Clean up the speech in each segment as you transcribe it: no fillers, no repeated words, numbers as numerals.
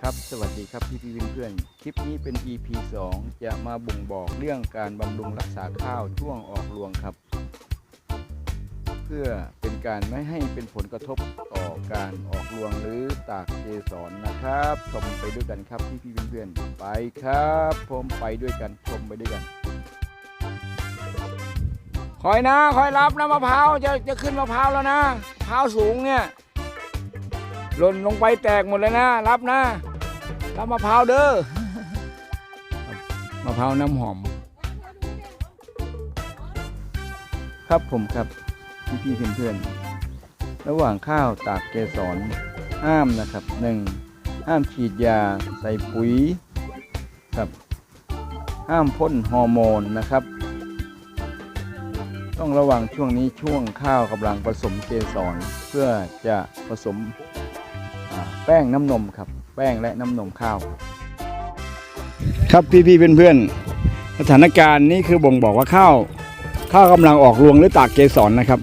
ครับสวัสดีครับพี่เพื่อนคลิปนี้เป็น EP 2จะมาบ่งบอกเรื่องการบำรุงรักษาข้าวช่วงออกรวงครับเพื่อเป็นการไม่ให้เป็นผลกระทบต่อการออกรวงหรือตากเกสรนะครับชมไปด้วยกันครับพี่เพื่อนไปครับผมไปด้วยกันชมไปด้วยกันคอยนะคอยรับนะมะพร้าวจะขึ้นมะพร้าวแล้วนะมะพร้าวสูงเนี่ยหล่นลงไปแตกหมดเลยนะรับนะรับมะพร้าวเด้อมะพร้าวน้ำหอมครับผมครับพี่เพื่อนระหว่างข้าวตากเกสรห้ามนะครับ1ห้ามฉีดยาใส่ปุ๋ยครับห้ามพ่นฮอร์โมนนะครับต้องระวังช่วงนี้ช่วงข้าวกำลังผสมเกสรเพื่อจะผสมแป้งน้ำนมครับแป้งและน้ำนมข้าวครับพี่เพื่อนสถานการณ์นี้คือบ่งบอกว่าข้าวกำลังออกรวงหรือตากเกสรนะครับ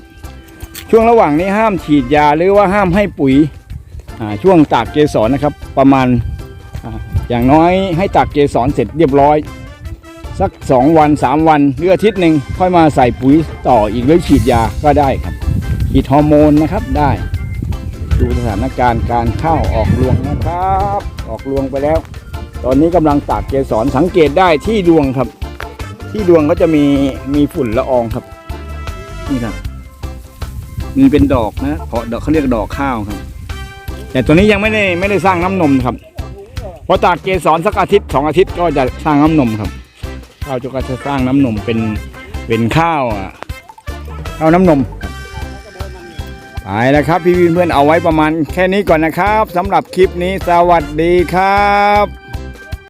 ช่วงระหว่างนี้ห้ามฉีดยาหรือว่าห้ามให้ปุ๋ยช่วงตากเกสรนะครับประมาณอย่างน้อยให้ตากเกสรเสร็จเรียบร้อยสัก2 วัน3 วันหรืออาทิตย์หนึ่งค่อยมาใส่ปุ๋ยต่ออีกหรือฉีดยาก็ได้ครับฉีดฮอร์โมนนะครับได้ดูสถานการณ์การข้าวออกรวงนะครับออกรวงไปแล้วตอนนี้กำลังตากเกสรสังเกตได้ที่รวงครับที่รวงก็จะมีฝุ่นละอองครับนี่ครับมีเป็นดอกนะเพราะดอกเขาเรียกดอกข้าวครับแต่ตัวนี้ยังไม่ได้สร้างน้ำนมครับพอตากเกสรสักอาทิตย์2 อาทิตย์ก็จะสร้างน้ำนมครับข้าวก็จะสร้างน้ำนมเป็นข้าวน้ำนมไปแล้วครับพี่เพื่อนเอาไว้ประมาณแค่นี้ก่อนนะครับสำหรับคลิปนี้สวัสดีครับ